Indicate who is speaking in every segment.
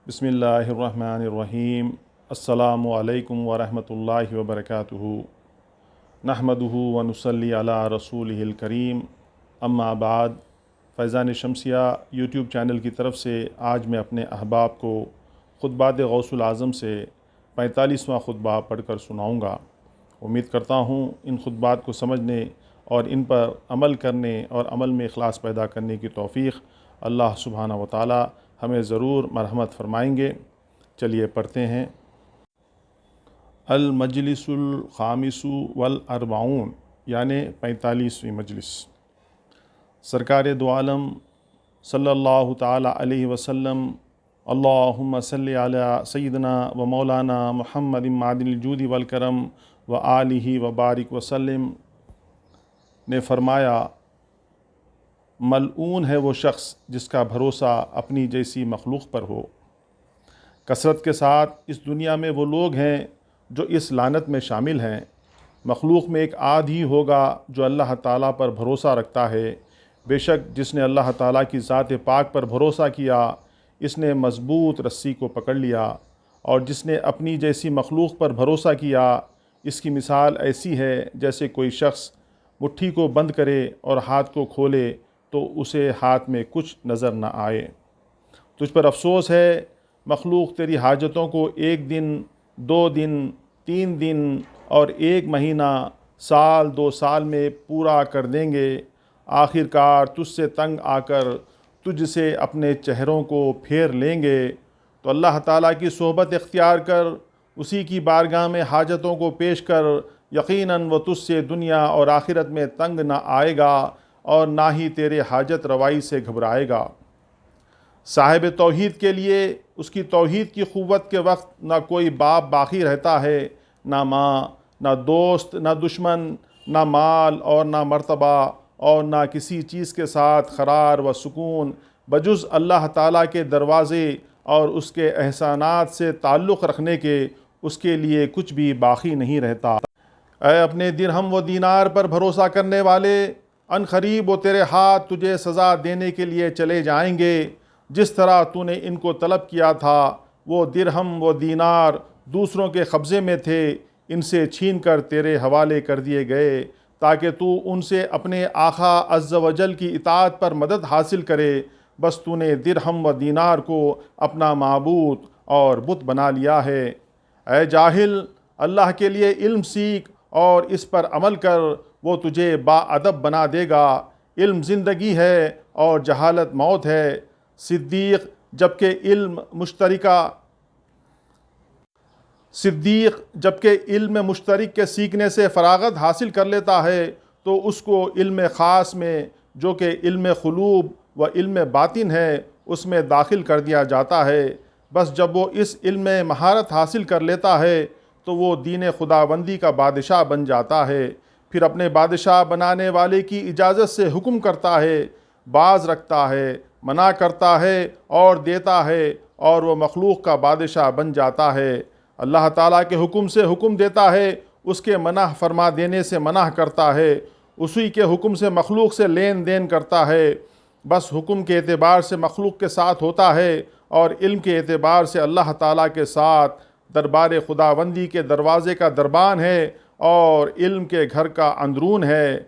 Speaker 1: بسم اللہ الرحمن الرحیم۔ السلام علیکم ورحمۃ اللہ وبرکاتہ۔ نحمدہ ونصلی علی رسولہ الکریم، اما بعد۔ فیضان شمسیہ یوٹیوب چینل کی طرف سے آج میں اپنے احباب کو خطبات غوث العظم سے 45واں خطبہ پڑھ کر سناؤں گا۔ امید کرتا ہوں ان خطبات کو سمجھنے اور ان پر عمل کرنے اور عمل میں اخلاص پیدا کرنے کی توفیق اللہ سبحانہ و تعالی ہمیں ضرور مرحمت فرمائیں گے۔ چلیے پڑھتے ہیں۔ المجلس الخامس والاربعون، یعنی 45ویں مجلس۔ سرکار دو عالم صلی اللہ تعالی علیہ وسلم، اللہم صلی علی سیدنا و مولانا محمد معدن الجود والکرم و آلہ و بارک وسلم نے فرمایا، ملعون ہے وہ شخص جس کا بھروسہ اپنی جیسی مخلوق پر ہو۔ کثرت کے ساتھ اس دنیا میں وہ لوگ ہیں جو اس لعنت میں شامل ہیں۔ مخلوق میں ایک آدھی ہوگا جو اللہ تعالیٰ پر بھروسہ رکھتا ہے۔ بے شک جس نے اللہ تعالیٰ کی ذات پاک پر بھروسہ کیا، اس نے مضبوط رسی کو پکڑ لیا، اور جس نے اپنی جیسی مخلوق پر بھروسہ کیا، اس کی مثال ایسی ہے جیسے کوئی شخص مٹھی کو بند کرے اور ہاتھ کو کھولے تو اسے ہاتھ میں کچھ نظر نہ آئے۔ تجھ پر افسوس ہے، مخلوق تیری حاجتوں کو 1 دن، 2 دن، 3 دن اور 1 مہینہ، سال 2 سال میں پورا کر دیں گے۔ آخر کار تجھ سے تنگ آ کر تجھ سے اپنے چہروں کو پھیر لیں گے، تو اللہ تعالیٰ کی صحبت اختیار کر اسی کی بارگاہ میں حاجتوں کو پیش کر، یقیناً وہ تجھ سے دنیا اور آخرت میں تنگ نہ آئے گا اور نہ ہی تیرے حاجت روائی سے گھبرائے گا۔ صاحب توحید کے لیے اس کی توحید کی قوت کے وقت نہ کوئی باپ باقی رہتا ہے، نہ ماں، نہ دوست، نہ دشمن، نہ مال اور نہ مرتبہ، اور نہ کسی چیز کے ساتھ قرار و سکون بجز اللہ تعالیٰ کے دروازے اور اس کے احسانات سے تعلق رکھنے کے اس کے لیے کچھ بھی باقی نہیں رہتا۔ اے اپنے درہم و دینار پر بھروسہ کرنے والے، ان قریب وہ تیرے ہاتھ تجھے سزا دینے کے لیے چلے جائیں گے۔ جس طرح تو نے ان کو طلب کیا تھا، وہ درہم و دینار دوسروں کے قبضے میں تھے، ان سے چھین کر تیرے حوالے کر دیے گئے تاکہ تو ان سے اپنے آقا عز و جل کی اطاعت پر مدد حاصل کرے۔ بس تو نے درہم و دینار کو اپنا معبود اور بت بنا لیا ہے۔ اے جاہل، اللہ کے لیے علم سیکھ اور اس پر عمل کر، وہ تجھے با ادب بنا دے گا۔ علم زندگی ہے اور جہالت موت ہے۔ صدیق جبکہ علم مشترک کے سیکھنے سے فراغت حاصل کر لیتا ہے تو اس کو علم خاص میں، جو کہ علم قلوب و علم باطن ہے، اس میں داخل کر دیا جاتا ہے۔ بس جب وہ اس علم میں مہارت حاصل کر لیتا ہے تو وہ دین خداوندی کا بادشاہ بن جاتا ہے۔ پھر اپنے بادشاہ بنانے والے کی اجازت سے حکم کرتا ہے، باز رکھتا ہے، منع کرتا ہے اور دیتا ہے، اور وہ مخلوق کا بادشاہ بن جاتا ہے۔ اللہ تعالیٰ کے حکم سے حکم دیتا ہے، اس کے منع فرما دینے سے منع کرتا ہے، اسی کے حکم سے مخلوق سے لین دین کرتا ہے۔ بس حکم کے اعتبار سے مخلوق کے ساتھ ہوتا ہے اور علم کے اعتبار سے اللہ تعالیٰ کے ساتھ۔ دربار خداوندی کے دروازے کا دربان ہے اور علم کے گھر کا اندرون ہے۔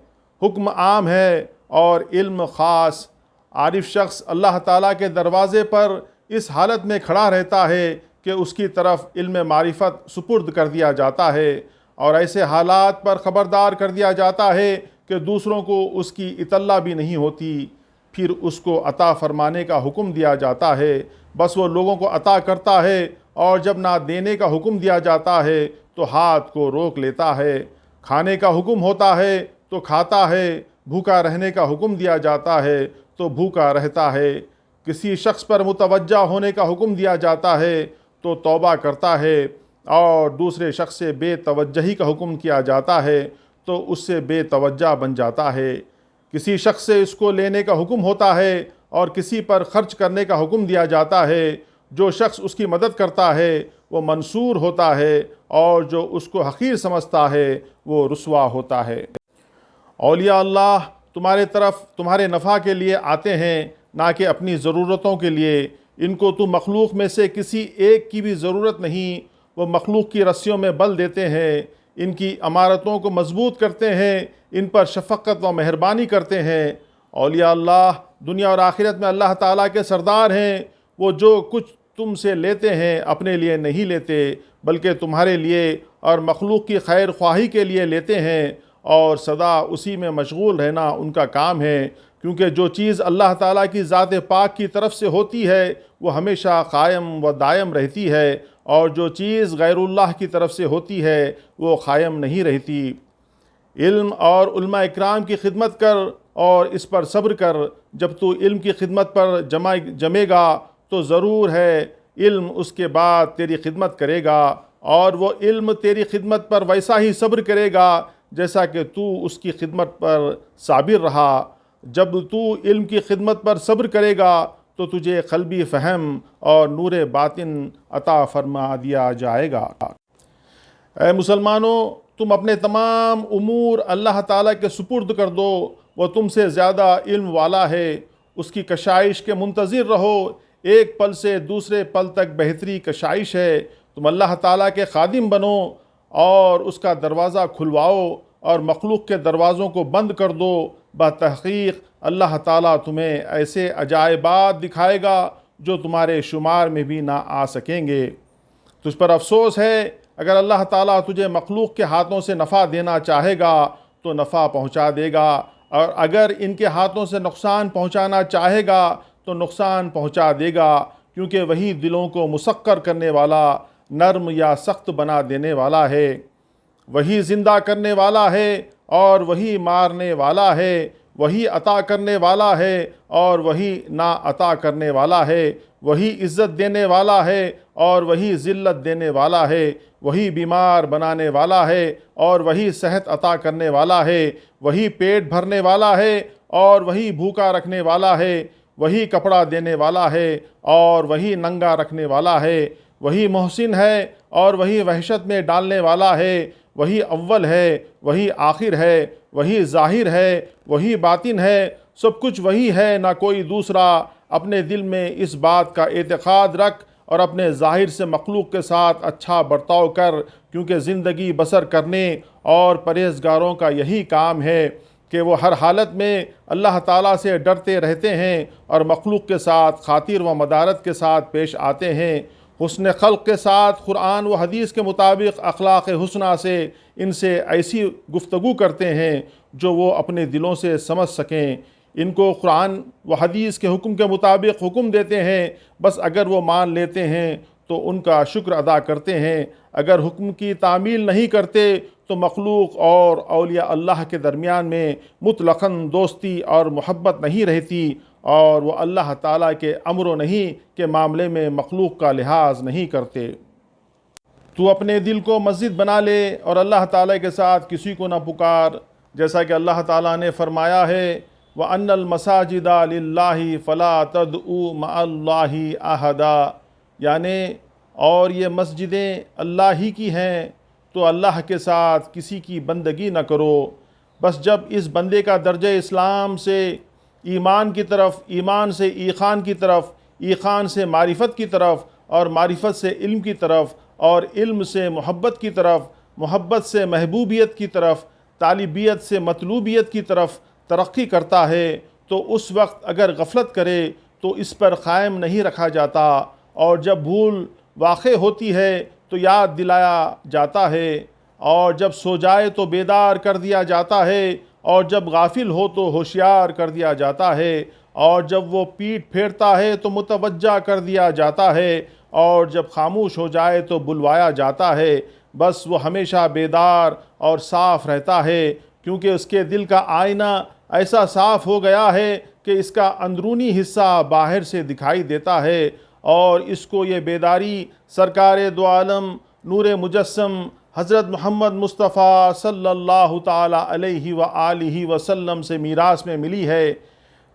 Speaker 1: حکم عام ہے اور علم خاص۔ عارف شخص اللہ تعالیٰ کے دروازے پر اس حالت میں کھڑا رہتا ہے کہ اس کی طرف علم معرفت سپرد کر دیا جاتا ہے، اور ایسے حالات پر خبردار کر دیا جاتا ہے کہ دوسروں کو اس کی اطلاع بھی نہیں ہوتی۔ پھر اس کو عطا فرمانے کا حکم دیا جاتا ہے، بس وہ لوگوں کو عطا کرتا ہے، اور جب نہ دینے کا حکم دیا جاتا ہے تو ہاتھ کو روک لیتا ہے۔ کھانے کا حکم ہوتا ہے تو کھاتا ہے، بھوکا رہنے کا حکم دیا جاتا ہے تو بھوکا رہتا ہے۔ کسی شخص پر متوجہ ہونے کا حکم دیا جاتا ہے تو توبہ کرتا ہے، اور دوسرے شخص سے بے توجہی کا حکم کیا جاتا ہے تو اس سے بے توجہ بن جاتا ہے۔ کسی شخص سے اس کو لینے کا حکم ہوتا ہے اور کسی پر خرچ کرنے کا حکم دیا جاتا ہے۔ جو شخص اس کی مدد کرتا ہے وہ منصور ہوتا ہے، اور جو اس کو حقیر سمجھتا ہے وہ رسوا ہوتا ہے۔ اولیاء اللہ تمہارے طرف تمہارے نفع کے لیے آتے ہیں، نہ کہ اپنی ضرورتوں کے لیے۔ ان کو تو مخلوق میں سے کسی ایک کی بھی ضرورت نہیں، وہ مخلوق کی رسیوں میں بل دیتے ہیں، ان کی عمارتوں کو مضبوط کرتے ہیں، ان پر شفقت و مہربانی کرتے ہیں۔ اولیاء اللہ دنیا اور آخرت میں اللہ تعالیٰ کے سردار ہیں، وہ جو کچھ تم سے لیتے ہیں اپنے لیے نہیں لیتے بلکہ تمہارے لیے اور مخلوق کی خیر خواہی کے لیے لیتے ہیں، اور سدا اسی میں مشغول رہنا ان کا کام ہے، کیونکہ جو چیز اللہ تعالیٰ کی ذات پاک کی طرف سے ہوتی ہے وہ ہمیشہ قائم و دائم رہتی ہے، اور جو چیز غیر اللہ کی طرف سے ہوتی ہے وہ قائم نہیں رہتی۔ علم اور علماء اکرام کی خدمت کر اور اس پر صبر کر، جب تو علم کی خدمت پر جمے گا تو ضرور ہے علم اس کے بعد تیری خدمت کرے گا، اور وہ علم تیری خدمت پر ویسا ہی صبر کرے گا جیسا کہ تو اس کی خدمت پر صابر رہا۔ جب تو علم کی خدمت پر صبر کرے گا تو تجھے قلبی فہم اور نور باطن عطا فرما دیا جائے گا۔ اے مسلمانوں، تم اپنے تمام امور اللہ تعالیٰ کے سپرد کر دو، وہ تم سے زیادہ علم والا ہے۔ اس کی کشائش کے منتظر رہو، ایک پل سے دوسرے پل تک بہتری کشائش ہے۔ تم اللہ تعالیٰ کے خادم بنو اور اس کا دروازہ کھلواؤ اور مخلوق کے دروازوں کو بند کر دو۔ بتحقیق اللہ تعالیٰ تمہیں ایسے عجائبات دکھائے گا جو تمہارے شمار میں بھی نہ آ سکیں گے۔ تجھ پر افسوس ہے، اگر اللہ تعالیٰ تجھے مخلوق کے ہاتھوں سے نفع دینا چاہے گا تو نفع پہنچا دے گا، اور اگر ان کے ہاتھوں سے نقصان پہنچانا چاہے گا تو نقصان پہنچا دے گا، کیونکہ وہی دلوں کو مسخر کرنے والا، نرم یا سخت بنا دینے والا ہے۔ وہی زندہ کرنے والا ہے اور وہی مارنے والا ہے، وہی عطا کرنے والا ہے اور وہی نا عطا کرنے والا ہے، وہی عزت دینے والا ہے اور وہی ذلت دینے والا ہے، وہی بیمار بنانے والا ہے اور وہی صحت عطا کرنے والا ہے، وہی پیٹ بھرنے والا ہے اور وہی بھوکا رکھنے والا ہے، وہی کپڑا دینے والا ہے اور وہی ننگا رکھنے والا ہے، وہی محسن ہے اور وہی وحشت میں ڈالنے والا ہے، وہی اول ہے، وہی آخر ہے، وہی ظاہر ہے، وہی باطن ہے، سب کچھ وہی ہے، نہ کوئی دوسرا۔ اپنے دل میں اس بات کا اعتقاد رکھ اور اپنے ظاہر سے مخلوق کے ساتھ اچھا برتاؤ کر، کیونکہ زندگی بسر کرنے اور پرہیزگاروں کا یہی کام ہے کہ وہ ہر حالت میں اللہ تعالیٰ سے ڈرتے رہتے ہیں اور مخلوق کے ساتھ خاطر و مدارت کے ساتھ پیش آتے ہیں، حسن خلق کے ساتھ قرآن و حدیث کے مطابق اخلاق حسنہ سے ان سے ایسی گفتگو کرتے ہیں جو وہ اپنے دلوں سے سمجھ سکیں، ان کو قرآن و حدیث کے حکم کے مطابق حکم دیتے ہیں، بس اگر وہ مان لیتے ہیں تو ان کا شکر ادا کرتے ہیں، اگر حکم کی تعمیل نہیں کرتے تو مخلوق اور اولیاء اللہ کے درمیان میں مطلقاً دوستی اور محبت نہیں رہتی، اور وہ اللہ تعالیٰ کے امر و نہیں کے معاملے میں مخلوق کا لحاظ نہیں کرتے۔ تو اپنے دل کو مسجد بنا لے اور اللہ تعالیٰ کے ساتھ کسی کو نہ پکار، جیسا کہ اللہ تعالیٰ نے فرمایا ہے وَأَنَّ الْمَسَاجِدَ لِلَّهِ فَلَا تَدْعُوا مَعَ اللَّهِ أَحَدًا، یعنی اور یہ مسجدیں اللہ ہی کی ہیں تو اللہ کے ساتھ کسی کی بندگی نہ کرو۔ بس جب اس بندے کا درجہ اسلام سے ایمان کی طرف، ایمان سے ایقان کی طرف، ایقان سے معرفت کی طرف، اور معرفت سے علم کی طرف، اور علم سے محبت کی طرف، محبت سے محبوبیت کی طرف، طالبیت سے مطلوبیت کی طرف ترقی کرتا ہے، تو اس وقت اگر غفلت کرے تو اس پر قائم نہیں رکھا جاتا، اور جب بھول واقع ہوتی ہے تو یاد دلایا جاتا ہے، اور جب سو جائے تو بیدار کر دیا جاتا ہے، اور جب غافل ہو تو ہوشیار کر دیا جاتا ہے، اور جب وہ پیٹھ پھیرتا ہے تو متوجہ کر دیا جاتا ہے، اور جب خاموش ہو جائے تو بلوایا جاتا ہے۔ بس وہ ہمیشہ بیدار اور صاف رہتا ہے، کیونکہ اس کے دل کا آئینہ ایسا صاف ہو گیا ہے کہ اس کا اندرونی حصہ باہر سے دکھائی دیتا ہے، اور اس کو یہ بیداری سرکار دو عالم نور مجسم حضرت محمد مصطفیٰ صلی اللہ تعالیٰ علیہ وآلہ وسلم سے میراث میں ملی ہے۔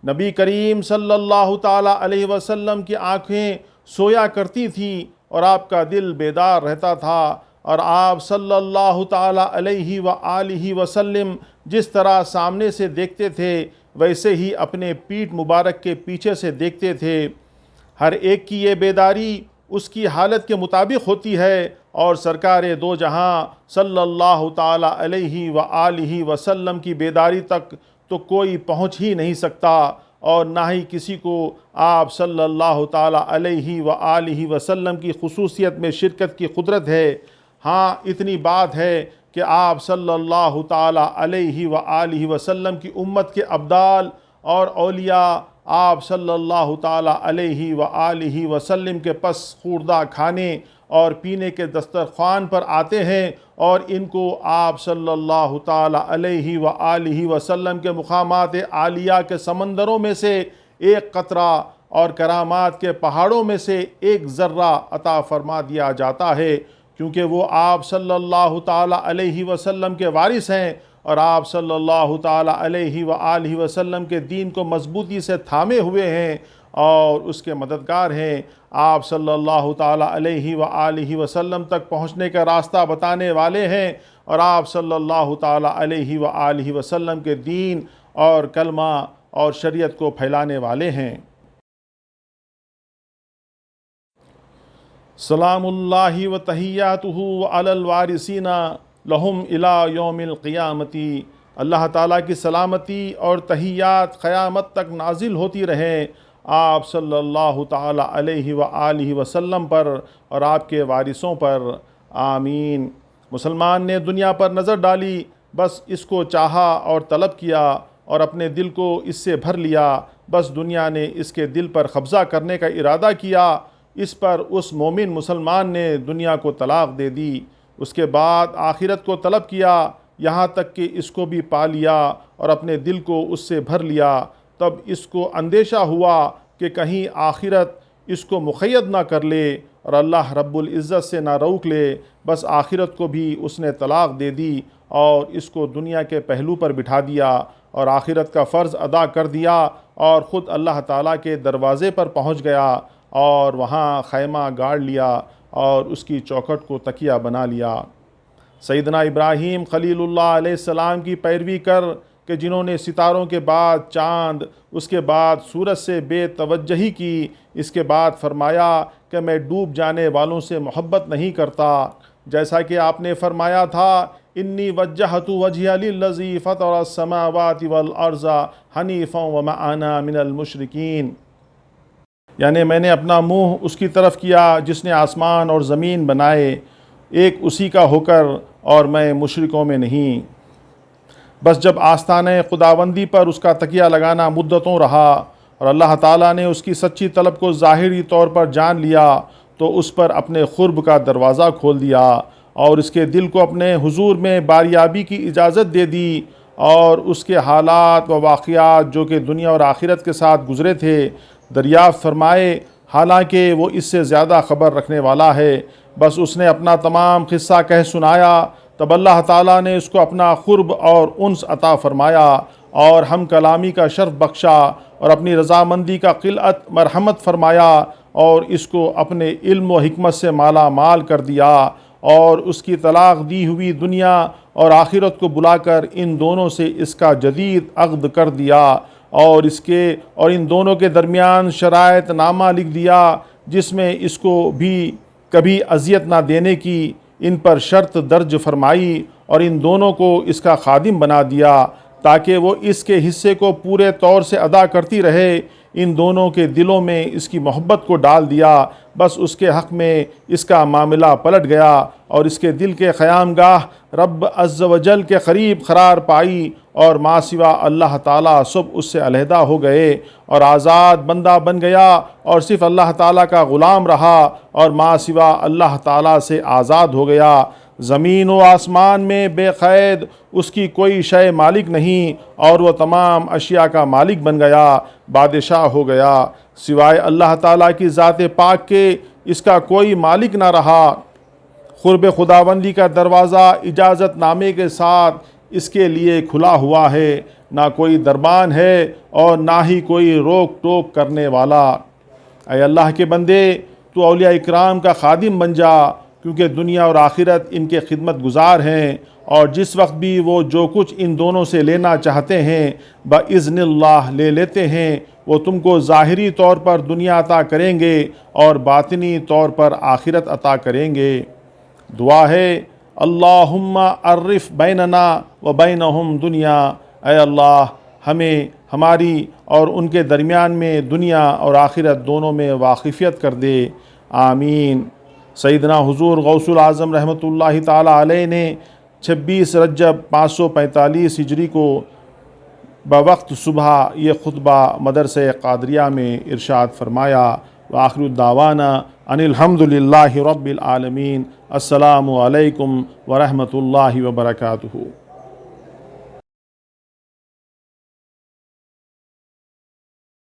Speaker 1: نبی کریم صلی اللہ تعالیٰ علیہ وسلم کی آنکھیں سویا کرتی تھیں اور آپ کا دل بیدار رہتا تھا، اور آپ صلی اللہ تعالیٰ علیہ وآلہ وسلم جس طرح سامنے سے دیکھتے تھے ویسے ہی اپنے پیٹھ مبارک کے پیچھے سے دیکھتے تھے۔ ہر ایک کی یہ بیداری اس کی حالت کے مطابق ہوتی ہے، اور سرکار دو جہاں صلی اللہ تعالی علیہ وآلہ وسلم کی بیداری تک تو کوئی پہنچ ہی نہیں سکتا، اور نہ ہی کسی کو آپ صلی اللہ تعالی علیہ وآلہ وسلم کی خصوصیت میں شرکت کی قدرت ہے۔ ہاں اتنی بات ہے کہ آپ صلی اللہ تعالی علیہ وآلہ وسلم کی امت کے ابدال اور اولیاء آپ صلی اللہ تعالی علیہ وآلہ وسلم کے پس خوردہ کھانے اور پینے کے دسترخوان پر آتے ہیں، اور ان کو آپ صلی اللہ تعالی علیہ وآلہ وسلم کے مقامات عالیہ کے سمندروں میں سے ایک قطرہ اور کرامات کے پہاڑوں میں سے ایک ذرہ عطا فرما دیا جاتا ہے، کیونکہ وہ آپ صلی اللہ تعالی علیہ وسلم کے وارث ہیں، اور آپ صلی اللہ تعالی علیہ وآلہ وسلم کے دین کو مضبوطی سے تھامے ہوئے ہیں اور اس کے مددگار ہیں۔ آپ صلی اللہ تعالی علیہ وآلہ وسلم تک پہنچنے کا راستہ بتانے والے ہیں، اور آپ صلی اللہ تعالی علیہ وآلہ وسلم کے دین اور کلمہ اور شریعت کو پھیلانے والے ہیں۔ سلام اللہ و تحیاتہ علی الوارثین لہم الی یوم القیامتی۔ اللہ تعالیٰ کی سلامتی اور تحیات قیامت تک نازل ہوتی رہیں آپ صلی اللہ تعالی علیہ وآلہ وسلم پر اور آپ کے وارثوں پر، آمین۔ مسلمان نے دنیا پر نظر ڈالی، بس اس کو چاہا اور طلب کیا اور اپنے دل کو اس سے بھر لیا، بس دنیا نے اس کے دل پر قبضہ کرنے کا ارادہ کیا، اس پر اس مومن مسلمان نے دنیا کو طلاق دے دی، اس کے بعد آخرت کو طلب کیا، یہاں تک کہ اس کو بھی پا لیا اور اپنے دل کو اس سے بھر لیا، تب اس کو اندیشہ ہوا کہ کہیں آخرت اس کو مقید نہ کر لے اور اللہ رب العزت سے نہ روک لے، بس آخرت کو بھی اس نے طلاق دے دی اور اس کو دنیا کے پہلو پر بٹھا دیا اور آخرت کا فرض ادا کر دیا، اور خود اللہ تعالیٰ کے دروازے پر پہنچ گیا اور وہاں خیمہ گاڑ لیا اور اس کی چوکھٹ کو تکیہ بنا لیا۔ سیدنا ابراہیم خلیل اللہ علیہ السلام کی پیروی کر کہ جنہوں نے ستاروں کے بعد چاند، اس کے بعد سورج سے بے توجہی کی، اس کے بعد فرمایا کہ میں ڈوب جانے والوں سے محبت نہیں کرتا، جیسا کہ آپ نے فرمایا تھا انی وجہت وجہی للذی فطر السماوات والارض حنیفا وما انا من المشرکین، یعنی میں نے اپنا منہ اس کی طرف کیا جس نے آسمان اور زمین بنائے، ایک اسی کا ہو کر، اور میں مشرکوں میں نہیں۔ بس جب آستانہ خداوندی پر اس کا تکیہ لگانا مدتوں رہا اور اللہ تعالیٰ نے اس کی سچی طلب کو ظاہری طور پر جان لیا تو اس پر اپنے قرب کا دروازہ کھول دیا اور اس کے دل کو اپنے حضور میں باریابی کی اجازت دے دی، اور اس کے حالات و واقعات جو کہ دنیا اور آخرت کے ساتھ گزرے تھے دریافت فرمائے، حالانکہ وہ اس سے زیادہ خبر رکھنے والا ہے۔ بس اس نے اپنا تمام قصہ کہہ سنایا، تب اللہ تعالیٰ نے اس کو اپنا قرب اور انس عطا فرمایا اور ہم کلامی کا شرف بخشا اور اپنی رضامندی کا قلعت مرحمت فرمایا، اور اس کو اپنے علم و حکمت سے مالا مال کر دیا، اور اس کی طلاق دی ہوئی دنیا اور آخرت کو بلا کر ان دونوں سے اس کا جدید عقد کر دیا، اور ان دونوں کے درمیان شرائط نامہ لکھ دیا جس میں اس کو بھی کبھی اذیت نہ دینے کی ان پر شرط درج فرمائی، اور ان دونوں کو اس کا خادم بنا دیا تاکہ وہ اس کے حصے کو پورے طور سے ادا کرتی رہے۔ ان دونوں کے دلوں میں اس کی محبت کو ڈال دیا، بس اس کے حق میں اس کا معاملہ پلٹ گیا اور اس کے دل کے قیام گاہ رب عز و جل کے قریب قرار پائی، اور ما سوا اللہ تعالیٰ سب اس سے علیحدہ ہو گئے اور آزاد بندہ بن گیا اور صرف اللہ تعالیٰ کا غلام رہا اور ما سوا اللہ تعالیٰ سے آزاد ہو گیا۔ زمین و آسمان میں بے قید اس کی کوئی شے مالک نہیں، اور وہ تمام اشیاء کا مالک بن گیا، بادشاہ ہو گیا، سوائے اللہ تعالیٰ کی ذات پاک کے اس کا کوئی مالک نہ رہا۔ قرب خداوندی کا دروازہ اجازت نامے کے ساتھ اس کے لیے کھلا ہوا ہے، نہ کوئی دربان ہے اور نہ ہی کوئی روک ٹوک کرنے والا۔ اے اللہ کے بندے، تو اولیاء اکرام کا خادم بن جا، کیونکہ دنیا اور آخرت ان کے خدمت گزار ہیں، اور جس وقت بھی وہ جو کچھ ان دونوں سے لینا چاہتے ہیں بإذن اللہ لے لیتے ہیں، وہ تم کو ظاہری طور پر دنیا عطا کریں گے اور باطنی طور پر آخرت عطا کریں گے۔ دعا ہے اللہم عرف بیننا و بینہم دنیا، اے اللہ ہمیں ہماری اور ان کے درمیان میں دنیا اور آخرت دونوں میں واقفیت کر دے، آمین۔ سیدنا حضور غوث العظم رحمۃ اللہ تعالی علیہ نے 26 رجب 545 ہجری کو بوقت صبح یہ خطبہ مدرسہ قادریہ میں ارشاد فرمایا۔ وآخر الدعوانا ان الحمد للہ رب العالمین۔ السلام علیکم ورحمۃ اللہ وبرکاتہ۔